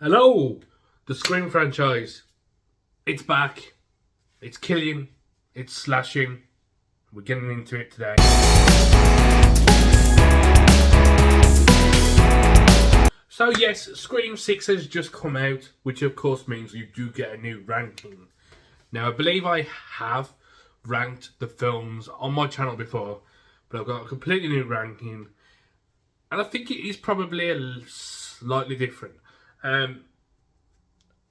Hello, the Scream franchise. It's back. It's killing. It's slashing. We're getting into it today. So yes, Scream 6 has just come out, which of course means you do get a new ranking. Now I believe I have ranked the films on my channel before, but I've got a completely new ranking, and I think it is probably slightly different.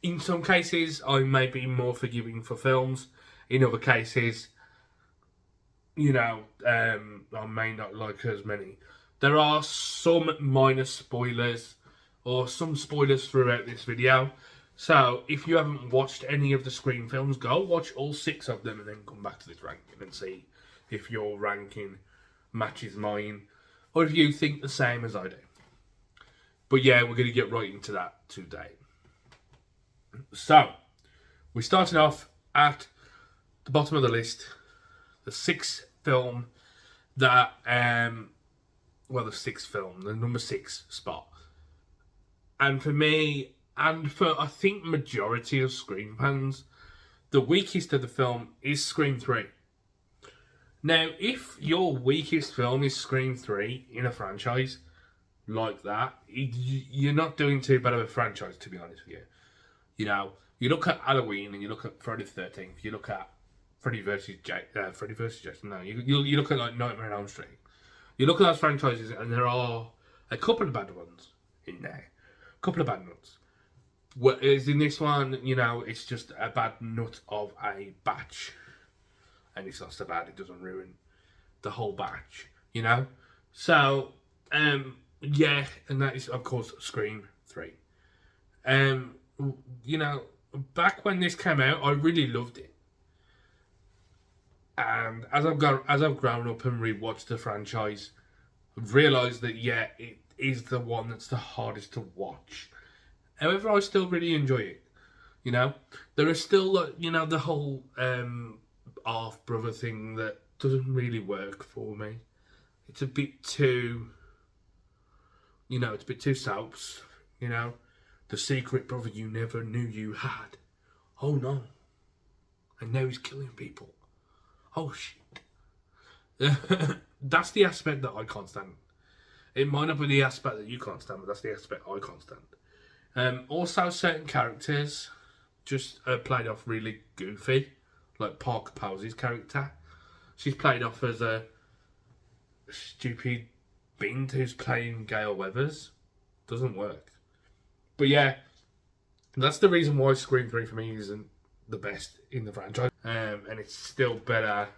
In some cases, I may be more forgiving for films. In other cases, I may not like as many. There are some minor spoilers, or some spoilers throughout this video. So, if you haven't watched any of the Scream films, go watch all 6 of them and then come back to this ranking and see if your ranking matches mine, or if you think the same as I do. But yeah, we're going to get right into that today. So, we started off at the bottom of the list, the 6th film that, the number 6 spot. And for me, and for I think majority of Scream fans, the weakest of the film is Scream 3. Now, if your weakest film is Scream 3 in a franchise like that, you're not doing too bad of a franchise, to be honest with you. You know, you look at Halloween and you look at Friday the 13th, you look at Freddy versus Jason. No, you look at like Nightmare on Elm Street. You look at those franchises and there are a couple of bad ones in there. A couple of bad nuts. Whereas in this one, it's just a bad nut of a batch. And it's not so bad, it doesn't ruin the whole batch, So, yeah, and that is, of course, Scream 3. Back when this came out, I really loved it. And as I've grown up and rewatched the franchise, I've realised that, yeah, it is the one that's the hardest to watch. However, I still really enjoy it. There is still, the whole half-brother thing that doesn't really work for me. It's a bit too, it's a bit too soaps, The secret brother you never knew you had. Oh no. And now he's killing people. Oh shit. That's the aspect that I can't stand. It might not be the aspect that you can't stand, but that's the aspect I can't stand. Also, certain characters just played off really goofy. Like Parker Posey's character. She's played off as a stupid bint who's playing Gail Weathers. Doesn't work. But yeah, that's the reason why Scream 3 for me isn't the best in the franchise. And it's still better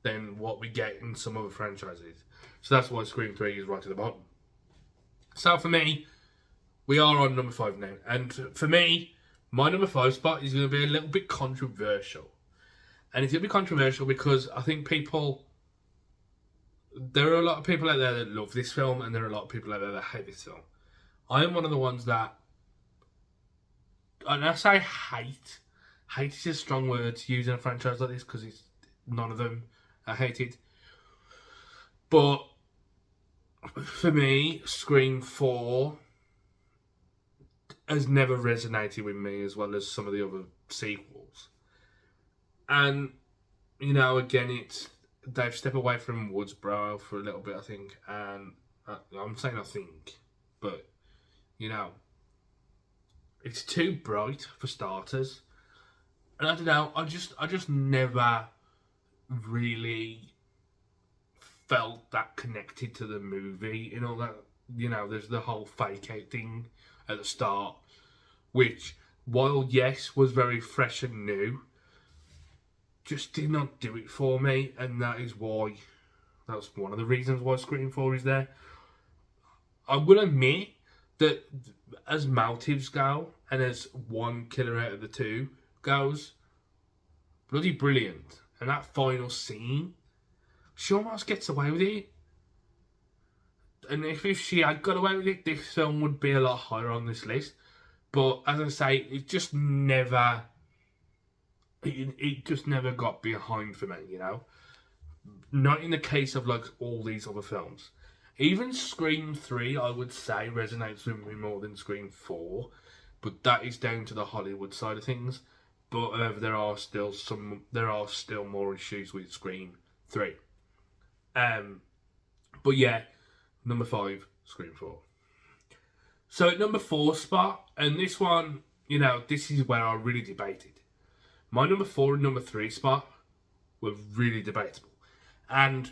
than what we get in some other franchises. So that's why Scream 3 is right at the bottom. So for me, we are on number 5 now. And for me, my number 5 spot is going to be a little bit controversial. And it's going to be controversial because I think there are a lot of people out there that love this film, and there are a lot of people out there that hate this film. I am one of the ones that, and I say hate is a strong word to use in a franchise like this because it's none of them I hated. But for me, Scream 4 has never resonated with me as well as some of the other sequels. And, again, they've stepped away from Woodsboro for a little bit, I think. And I'm saying I think, but, it's too bright for starters. And I don't know, I just never really felt that connected to the movie. All that, there's the whole fake out thing at the start, which, while yes, was very fresh and new, just did not do it for me. And that's one of the reasons why Scream 4 is there. I will admit that as motives go, and as one killer out of the 2 goes, bloody brilliant. And that final scene, she almost gets away with it. And if she had got away with it, this film would be a lot higher on this list. But as I say, it just never got behind for me, Not in the case of like all these other films. Even Scream 3, I would say, resonates with me more than Scream 4, but that is down to the Hollywood side of things. But there are still more issues with Scream 3. But yeah, number 5, Scream 4. So at number 4 spot, and this one, this is where I really debated. My number 4 and number 3 spot were really debatable. And,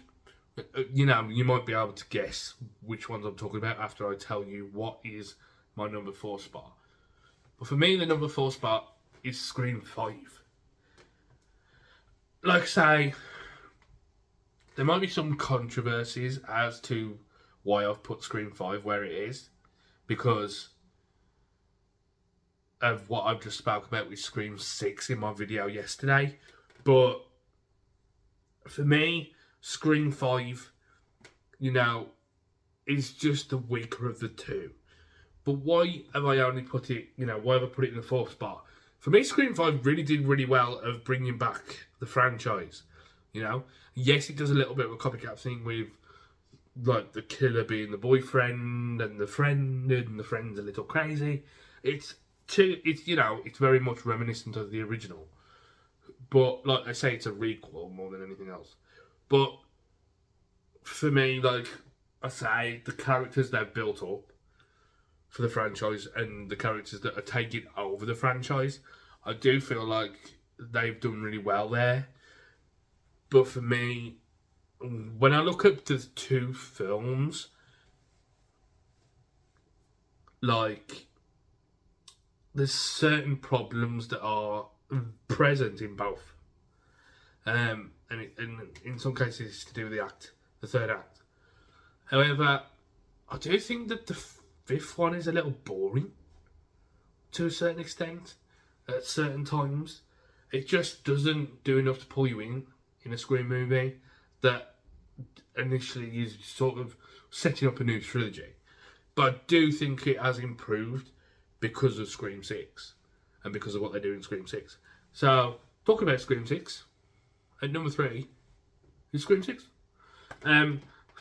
you might be able to guess which ones I'm talking about after I tell you what is my number 4 spot. But for me, the number 4 spot is Scream 5. Like I say, there might be some controversies as to why I've put Scream 5 where it is, because of what I've just spoke about with Scream 6 in my video yesterday. But for me, Scream 5, is just the weaker of the two. But why have I only put it, why have I put it in the 4th spot? For me, Scream 5 really did really well of bringing back the franchise. Yes, it does a little bit of a copycat thing with, like, the killer being the boyfriend and the friend's a little crazy. It's very much reminiscent of the original. But, like I say, it's a requel more than anything else. But, for me, like I say, the characters they've built up for the franchise and the characters that are taking over the franchise, I do feel like they've done really well there. But for me, when I look at the two films, like, there's certain problems that are present in both. And in some cases it's to do with the third act. However, I do think that the 5th one is a little boring to a certain extent at certain times. It just doesn't do enough to pull you in a Scream movie that initially is sort of setting up a new trilogy. But I do think it has improved because of Scream 6 and because of what they do in Scream 6. So, talking about Scream 6, at number 3 is Scream 6.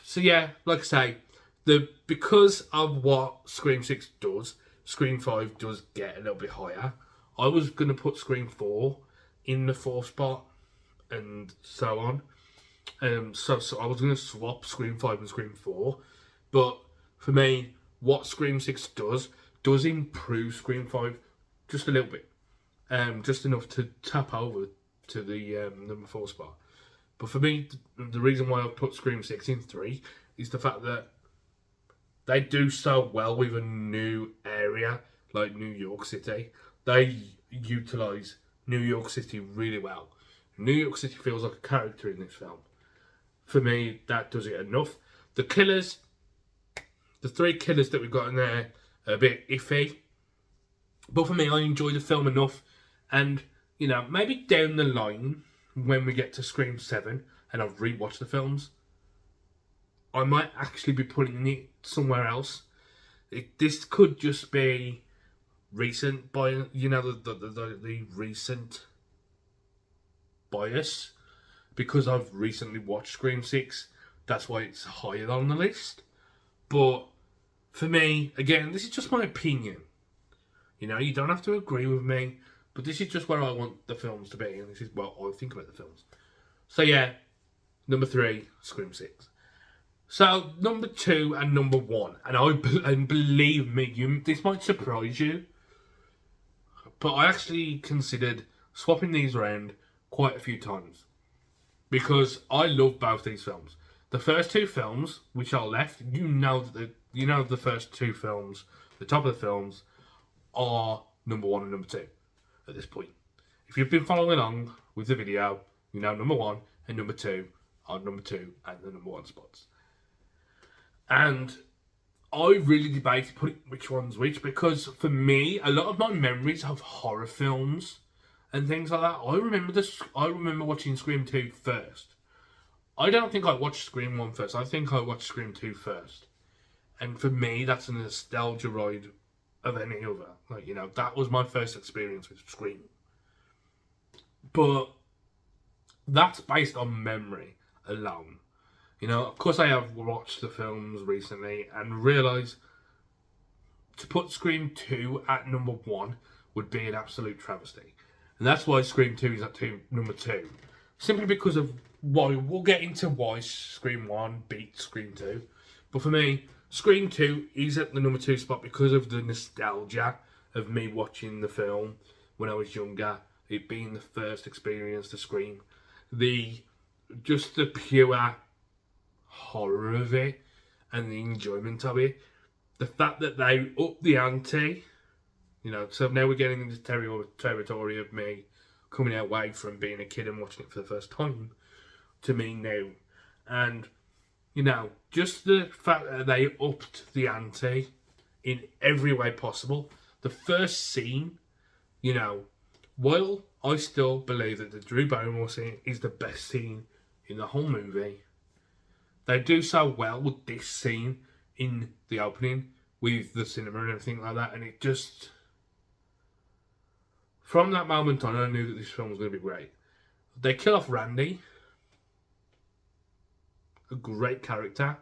So yeah, like I say, because of what Scream 6 does, Scream 5 does get a little bit higher. I was going to put Scream 4 in the 4th spot and so on. So I was going to swap Scream 5 and Scream 4. But for me, what Scream 6 does improve Scream 5 just a little bit. Just enough to tap over to the number 4 spot. But for me, the reason why I've put Scream 6 in 3 is the fact that they do so well with a new area like New York City. They utilise New York City really well. New York City feels like a character in this film. For me, that does it enough. The 3 killers that we've got in there are a bit iffy. But for me, I enjoy the film enough. And, maybe down the line, when we get to Scream 7 and I've rewatched the films, I might actually be putting it somewhere else. This could just be recent bias, the recent bias, because I've recently watched Scream 6. That's why it's higher on the list. But for me, again, this is just my opinion. You don't have to agree with me, but this is just where I want the films to be, and this is what I think about the films. So yeah, number 3, Scream 6. So number 2 and number 1, and believe me, this might surprise you, but I actually considered swapping these around quite a few times because I love both these films. The first 2 films, which are left, the first 2 films, the top of the films, are number 1 and number 2 at this point. If you've been following along with the video, number 1 and number 2 are number 2 and the number 1 spots. And I really debated putting which one's which, because for me, a lot of my memories of horror films and things like that, I remember watching Scream 2 first. I don't think I watched Scream 1 first. I think I watched Scream 2 first. And for me, that's a nostalgia ride of any other. That was my first experience with Scream. But that's based on memory alone. You know, of course I have watched the films recently and realised to put Scream 2 at number 1 would be an absolute travesty. And that's why Scream 2 is at number 2. Simply because of why, we'll get into why Scream 1 beat Scream 2. But for me, Scream 2 is at the number 2 spot because of the nostalgia of me watching the film when I was younger. It being the first experience to Scream. Just the pure horror of it and the enjoyment of it. The fact that they upped the ante, you know, so now we're getting into territory of me coming away from being a kid and watching it for the first time to me now. And, you know, just the fact that they upped the ante in every way possible. The first scene, you know, while I still believe that the Drew Barrymore scene is the best scene in the whole movie, they do so well with this scene in the opening with the cinema and everything like that, and it just, from that moment on, I knew that this film was going to be great. They kill off Randy, a great character.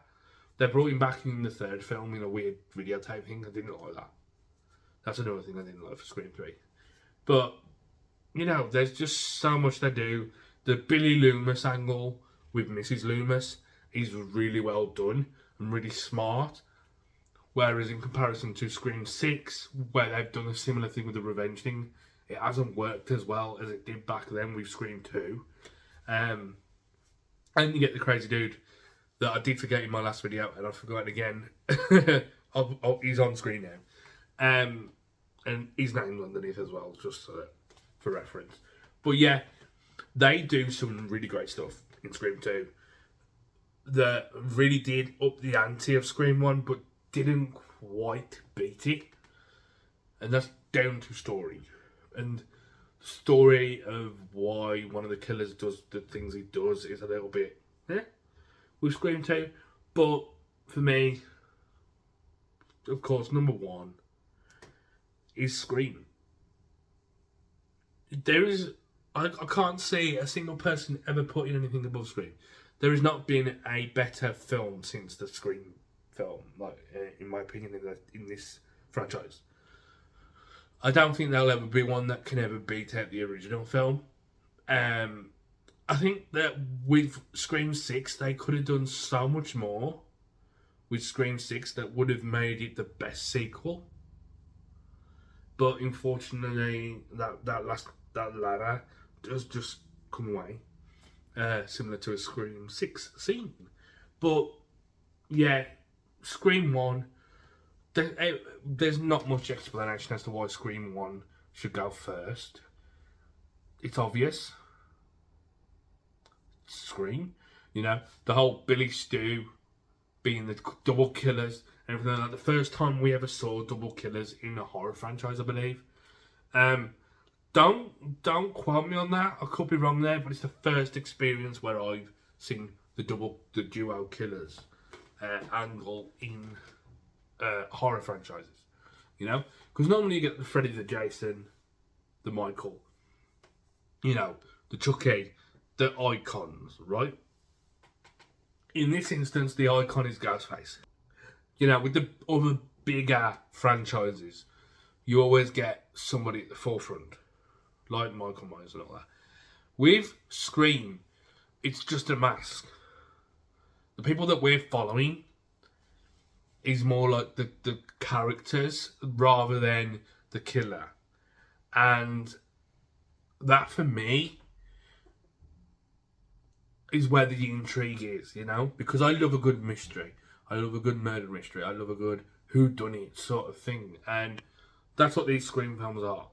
They brought him back in the third film in a weird videotape thing. I didn't like that. That's another thing I didn't like for Scream 3. But, you know, there's just so much they do. The Billy Loomis angle with Mrs. Loomis is really well done and really smart. Whereas in comparison to Scream 6, where they've done a similar thing with the revenge thing, it hasn't worked as well as it did back then with Scream 2. And you get the crazy dude that I did forget in my last video, and I forgot it again. He's on screen now. And his name's underneath as well, just for reference. But yeah, they do some really great stuff in Scream 2 that really did up the ante of Scream 1, but didn't quite beat it. And that's down to story. And the story of why one of the killers does the things he does is a little bit with Scream 2. But for me, of course, number 1 is Scream. I can't see a single person ever putting anything above Scream. There has not been a better film since the Scream film, in my opinion, in this franchise. I don't think there'll ever be one that can ever beat out the original film. I think that with Scream 6, they could have done so much more with Scream 6 that would have made it the best sequel. But unfortunately, that ladder does just come away, similar to a Scream 6 scene. But yeah, Scream 1, there's not much explanation as to why Scream 1 should go first. It's obvious. Scream, you know, the whole Billy Stu being the double killers and everything like that. The first time we ever saw double killers in a horror franchise, I believe. Don't quote me on that. I could be wrong there, but it's the first experience where I've seen the duo killers angle in horror franchises. You know, because normally you get the Freddy, the Jason, the Michael, you know, the Chucky, the icons, right? In this instance, the icon is Ghostface. You know, with the other bigger franchises, you always get somebody at the forefront, like Michael Myers and all that. With Scream, it's just a mask. The people that we're following is more like the characters rather than the killer. And that, for me, is where the intrigue is, you know? Because I love a good mystery. I love a good murder mystery. I love a good whodunit sort of thing. And that's what these Scream films are.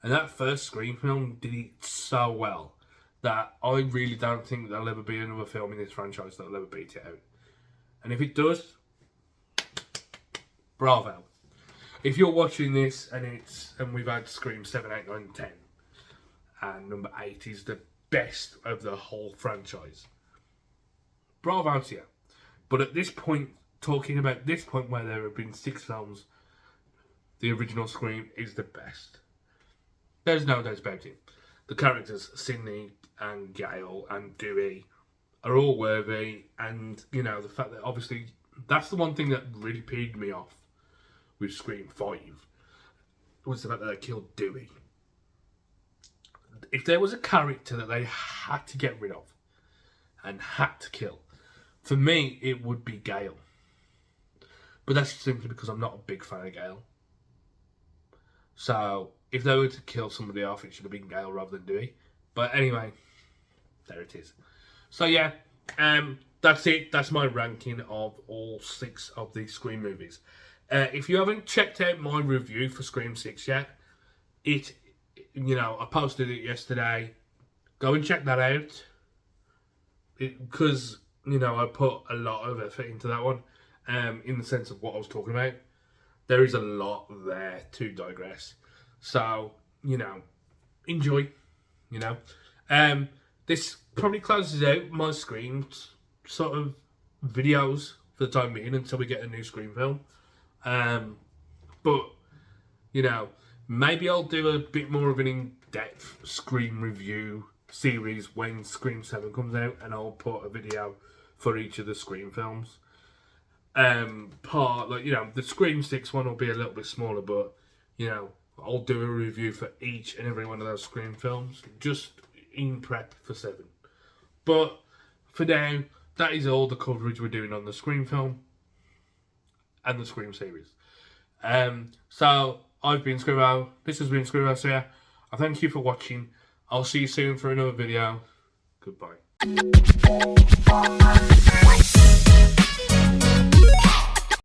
And that first Scream film did it so well that I really don't think there'll ever be another film in this franchise that'll ever beat it out. And if it does, bravo. If you're watching this and we've had Scream 7, 8, 9, 10, and number 8 is the best of the whole franchise, bravo to you. But at this point, talking about this point where there have been 6 films, the original Scream is the best. There's no doubt about it. The characters, Sidney and Gail and Dewey, are all worthy, and you know the fact that obviously that's the one thing that really peed me off with Scream 5 was the fact that they killed Dewey. If there was a character that they had to get rid of and had to kill, for me it would be Gale. But that's simply because I'm not a big fan of Gale. So if they were to kill somebody off, it should have been Gale rather than Dewey. But anyway, there it is. So yeah, that's it. That's my ranking of all 6 of the Scream movies. If you haven't checked out my review for Scream 6 yet, I posted it yesterday. Go and check that out. Because, I put a lot of effort into that one. In the sense of what I was talking about. There is a lot there to digress. So, enjoy. This probably closes out my Scream sort of videos for the time being until we get a new Scream film. But, maybe I'll do a bit more of an in-depth Scream review series when Scream 7 comes out, and I'll put a video for each of the Scream films. The Scream 6 one will be a little bit smaller, but, I'll do a review for each and every one of those Scream films, just in prep for 7. But, for now, that is all the coverage we're doing on the Scream film and the Scream series. So, I've been Scrivo, this has been Scrivo, so yeah, I thank you for watching. I'll see you soon for another video. Goodbye.